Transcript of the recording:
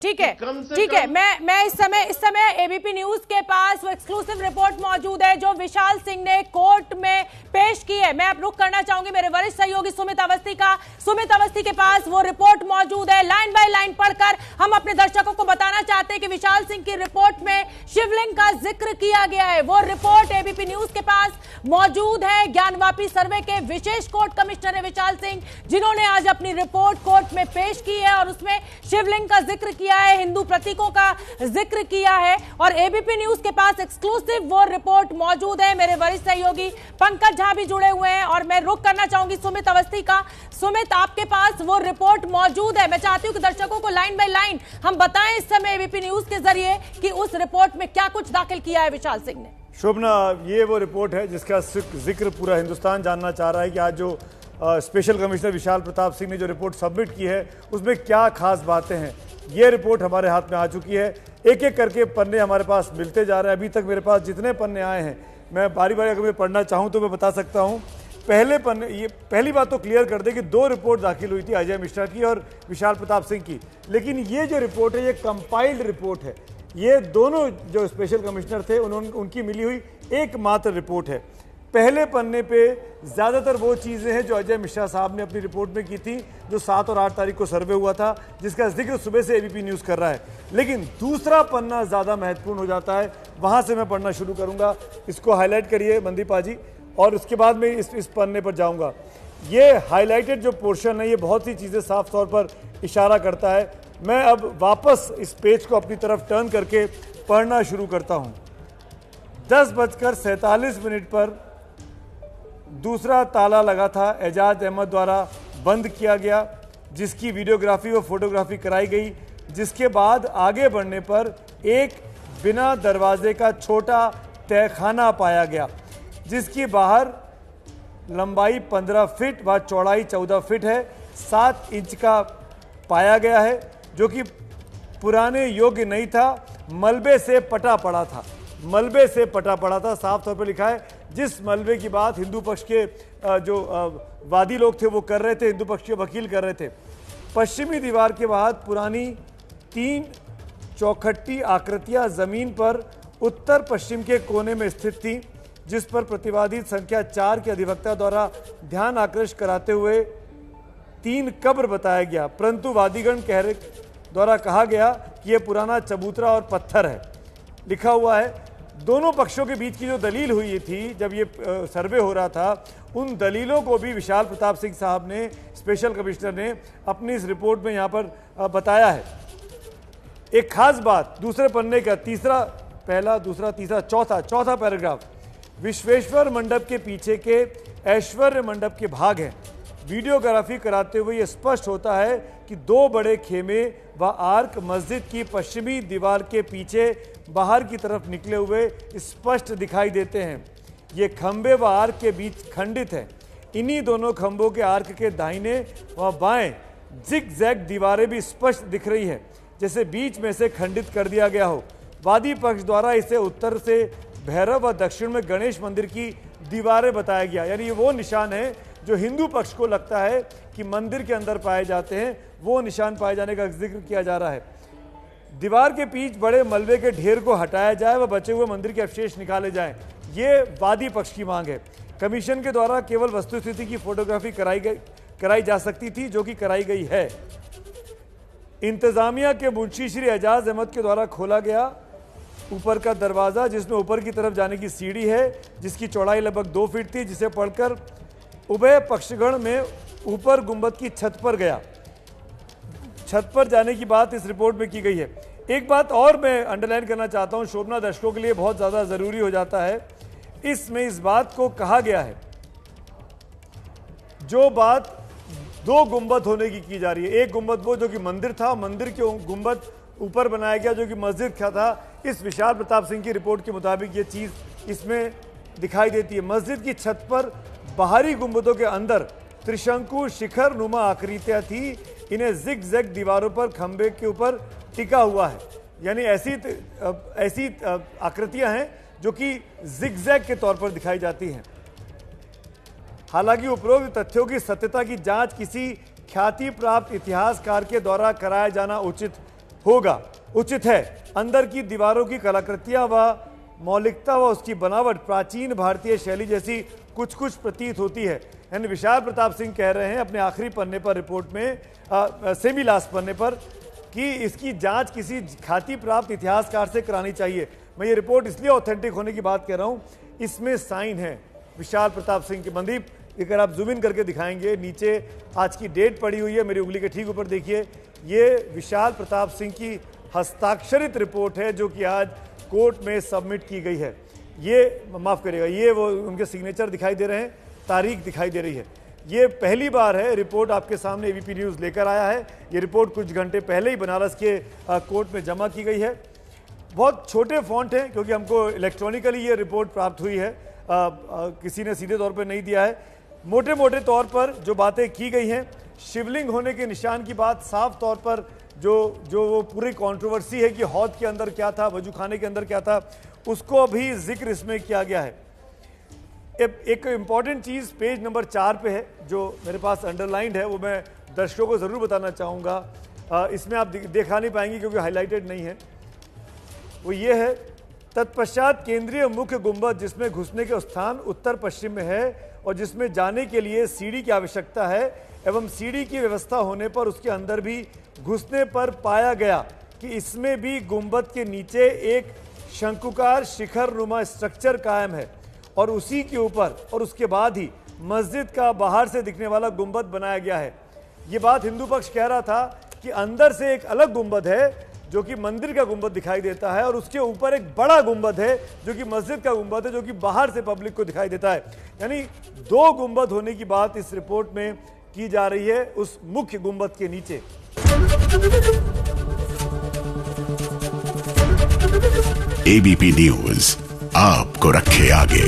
ठीक है। मैं इस समय एबीपी न्यूज के पास वो एक्सक्लूसिव रिपोर्ट मौजूद है जो विशाल सिंह ने कोर्ट में पेश की है। मैं अब रुक करना चाहूंगी मेरे वरिष्ठ सहयोगी सुमित अवस्थी के पास वो रिपोर्ट मौजूद है। लाइन बाय लाइन पढ़कर हम अपने दर्शकों को बताना चाहते हैं कि विशाल सिंह की रिपोर्ट में शिवलिंग का जिक्र किया गया है। वो रिपोर्ट एबीपी न्यूज के पास मौजूद है। ज्ञानवापी सर्वे के विशेष कोर्ट कमिश्नर है विशाल सिंह, जिन्होंने आज अपनी रिपोर्ट कोर्ट में पेश की है और उसमें शिवलिंग का जिक्र किया है, हिंदू प्रतीकों का जिक्र किया है और एबीपी न्यूज के पास एक्सक्लूसिव वो रिपोर्ट मौजूद है। मेरे वरिष्ठ सहयोगी पंकज झा भी जुड़े हुए हैं और मैं रुक करना चाहूंगी सुमित अवस्थी का। सुमित, आपके पास वो रिपोर्ट मौजूद है। मैं चाहती हूं कि दर्शकों को लाइन बाय लाइन हम बताएं इस समय एबीपी न्यूज के जरिए कि उस रिपोर्ट में क्या कुछ दाखिल किया है विशाल सिंह ने। शोभना, ये वो रिपोर्ट है जिसका जिक्र पूरा हिंदुस्तान जानना चाह रहा है कि आज जो स्पेशल कमिश्नर विशाल प्रताप सिंह ने जो रिपोर्ट सबमिट की है उसमें क्या खास बातें हैं। ये रिपोर्ट हमारे हाथ में आ चुकी है। एक एक करके पन्ने हमारे पास मिलते जा रहे हैं। अभी तक मेरे पास जितने पन्ने आए हैं मैं बारी बारी अगर मैं पढ़ना चाहूँ तो मैं बता सकता हूँ। पहले पन्ने, ये पहली बात तो क्लियर कर दे कि दो रिपोर्ट दाखिल हुई थी, अजय मिश्रा की और विशाल प्रताप सिंह की, लेकिन ये जो रिपोर्ट है ये कंपाइल्ड रिपोर्ट है। ये दोनों जो स्पेशल कमिश्नर थे उनकी मिली हुई एकमात्र रिपोर्ट है। पहले पन्ने पे ज़्यादातर वो चीज़ें हैं जो अजय मिश्रा साहब ने अपनी रिपोर्ट में की थी, जो 7 और 8 तारीख को सर्वे हुआ था, जिसका जिक्र सुबह से एबीपी न्यूज़ कर रहा है। लेकिन दूसरा पन्ना ज़्यादा महत्वपूर्ण हो जाता है, वहाँ से मैं पढ़ना शुरू करूँगा। इसको हाईलाइट करिए मनदीपा जी, और उसके बाद मैं इस पन्ने पर जाऊँगा। ये हाईलाइटेड जो पोर्शन है ये बहुत सी चीज़ें साफ तौर पर इशारा करता है। मैं अब वापस इस पेज को अपनी तरफ टर्न करके पढ़ना शुरू करता हूँ। 10:47 पर दूसरा ताला लगा था, एजाज अहमद द्वारा बंद किया गया, जिसकी वीडियोग्राफी व फोटोग्राफी कराई गई। जिसके बाद आगे बढ़ने पर एक बिना दरवाजे का छोटा तहखाना पाया गया, जिसकी बाहर लंबाई 15 फीट व चौड़ाई 14 फीट है। 7 इंच का पाया गया है, जो कि पुराने योग्य नहीं था, मलबे से पटा पड़ा था। मलबे से पटा पड़ा था, साफ तौर पर लिखा है। जिस मलबे की बात हिंदू पक्ष के जो वादी लोग थे वो कर रहे थे, हिंदू पक्ष के वकील कर रहे थे। पश्चिमी दीवार के बाद पुरानी 3 चौखट्टी आकृतियां जमीन पर उत्तर पश्चिम के कोने में स्थित थी, जिस पर प्रतिवादी संख्या 4 के अधिवक्ता द्वारा ध्यान आकृष्ट कराते हुए 3 कब्र बताया गया, परंतु वादीगण द्वारा कहा गया कि यह पुराना चबूतरा और पत्थर है। लिखा हुआ है दोनों पक्षों के बीच की जो दलील हुई थी जब ये सर्वे हो रहा था, उन दलीलों को भी विशाल प्रताप सिंह साहब ने, स्पेशल कमिश्नर ने, अपनी इस रिपोर्ट में यहाँ पर बताया है। एक खास बात दूसरे पन्ने का पहला, दूसरा, तीसरा, चौथा पैराग्राफ, विश्वेश्वर मंडप के पीछे के ऐश्वर्य मंडप के भाग हैं। वीडियोग्राफी कराते हुए यह स्पष्ट होता है कि 2 बड़े खेमे व आर्क मस्जिद की पश्चिमी दीवार के पीछे बाहर की तरफ निकले हुए स्पष्ट दिखाई देते हैं। ये खंबे व आर्क के बीच खंडित है। इन्हीं दोनों खंभों के आर्क के दाहिने व बाएं जिग जैग दीवारें भी स्पष्ट दिख रही है, जैसे बीच में से खंडित कर दिया गया हो। वादी पक्ष द्वारा इसे उत्तर से भैरव व दक्षिण में गणेश मंदिर की दीवारें बताया गया। यानी ये वो निशान है जो हिंदू पक्ष को लगता है कि मंदिर के अंदर पाए जाते हैं, वो निशान पाए जाने का जिक्र किया जा रहा है। दीवार के बीच बड़े मलबे के ढेर को हटाया जाए व बचे हुए मंदिर के अवशेष निकाले जाएं, ये वादी पक्ष की मांग है। कमीशन के द्वारा केवल वस्तुस्थिति की फोटोग्राफी कराई जा सकती थी, जो कि कराई गई है। इंतजामिया के मुंशी श्री एजाज अहमद के द्वारा खोला गया ऊपर का दरवाज़ा, जिसमें ऊपर की तरफ जाने की सीढ़ी है, जिसकी चौड़ाई लगभग 2 फीट थी, जिसे पढ़कर उभय पक्षगण में ऊपर गुंबद की छत पर गया। छत पर जाने की बात इस रिपोर्ट में की गई है। एक बात और मैं अंडरलाइन करना चाहता हूं, शोभना, दर्शकों के लिए बहुत ज़्यादा ज़रूरी हो जाता है। इसमें इस बात को कहा गया है, जो बात 2 गुंबद होने की जा रही है। एक गुंबद वो जो कि मंदिर था, मंदिर के गुंबद ऊपर बनाया गया जो कि मस्जिद का था। इस विशाल प्रताप सिंह की रिपोर्ट के मुताबिक ये चीज़ इसमें दिखाई देती है। मस्जिद की छत पर बाहरी गुंबदों के अंदर त्रिशंकु शिखर नुमा आकृतियां थी। इन्हें जिग जैग दीवारों पर खंबे के ऊपर टिका हुआ है। यानी ऐसी आकृतियां हैं जो कि जिग जैग के तौर पर दिखाई जाती हैं। हालांकि उपरोक्त तथ्यों की सत्यता की जांच किसी ख्याति प्राप्त इतिहासकार के द्वारा कराया जाना उचित होगा। उचित है, अंदर की दीवारों की कलाकृतियां व मौलिकता व उसकी बनावट प्राचीन भारतीय शैली जैसी कुछ कुछ प्रतीत होती है। यानी विशाल प्रताप सिंह कह रहे हैं अपने आखिरी पन्ने पर रिपोर्ट में, सेमी लास्ट पन्ने पर, कि इसकी जांच किसी ख्याति प्राप्त इतिहासकार से करानी चाहिए। मैं ये रिपोर्ट इसलिए ऑथेंटिक होने की बात कह रहा हूँ, इसमें साइन है विशाल प्रताप सिंह के। मनदीप, अगर आप जूम इन करके दिखाएंगे, नीचे आज की डेट पड़ी हुई है, मेरी उंगली के ठीक ऊपर देखिए, ये विशाल प्रताप सिंह की हस्ताक्षरित रिपोर्ट है जो कि आज कोर्ट में सबमिट की गई है। ये माफ करिएगा, ये वो उनके सिग्नेचर दिखाई दे रहे हैं, तारीख दिखाई दे रही है। ये पहली बार है रिपोर्ट आपके सामने एबीपी न्यूज़ लेकर आया है। ये रिपोर्ट कुछ घंटे पहले ही बनारस के कोर्ट में जमा की गई है। बहुत छोटे फॉन्ट हैं क्योंकि हमको इलेक्ट्रॉनिकली ये रिपोर्ट प्राप्त हुई है, किसी ने सीधे तौर पर नहीं दिया है। मोटे मोटे तौर पर जो बातें की गई हैं, शिवलिंग होने के निशान की बात साफ तौर पर जो वो पूरी कंट्रोवर्सी है कि हौद के अंदर क्या था, वजू खाने के अंदर क्या था, उसको भी जिक्र इसमें किया गया है। एक इंपॉर्टेंट चीज़ पेज नंबर 4 पे है जो मेरे पास अंडरलाइंड है, वो मैं दर्शकों को ज़रूर बताना चाहूँगा। इसमें आप देखा नहीं पाएंगे क्योंकि हाईलाइटेड नहीं है। वो ये है, तत्पश्चात केंद्रीय मुख्य गुंबद जिसमें घुसने के स्थान उत्तर पश्चिम में है और जिसमें जाने के लिए सीढ़ी की आवश्यकता है एवं सीढ़ी की व्यवस्था होने पर उसके अंदर भी घुसने पर पाया गया कि इसमें भी गुंबद के नीचे एक शंकुकार शिखर नुमा स्ट्रक्चर कायम है और उसी के ऊपर और उसके बाद ही मस्जिद का बाहर से दिखने वाला गुंबद बनाया गया है। ये बात हिंदू पक्ष कह रहा था कि अंदर से एक अलग गुंबद है जो कि मंदिर का गुंबद दिखाई देता है और उसके ऊपर एक बड़ा गुंबद है जो कि मस्जिद का गुंबद है, जो कि बाहर से पब्लिक को दिखाई देता है। यानी 2 गुंबद होने की बात इस रिपोर्ट में की जा रही है उस मुख्य गुंबद के नीचे। एबीपी न्यूज़ आपको रखे आगे।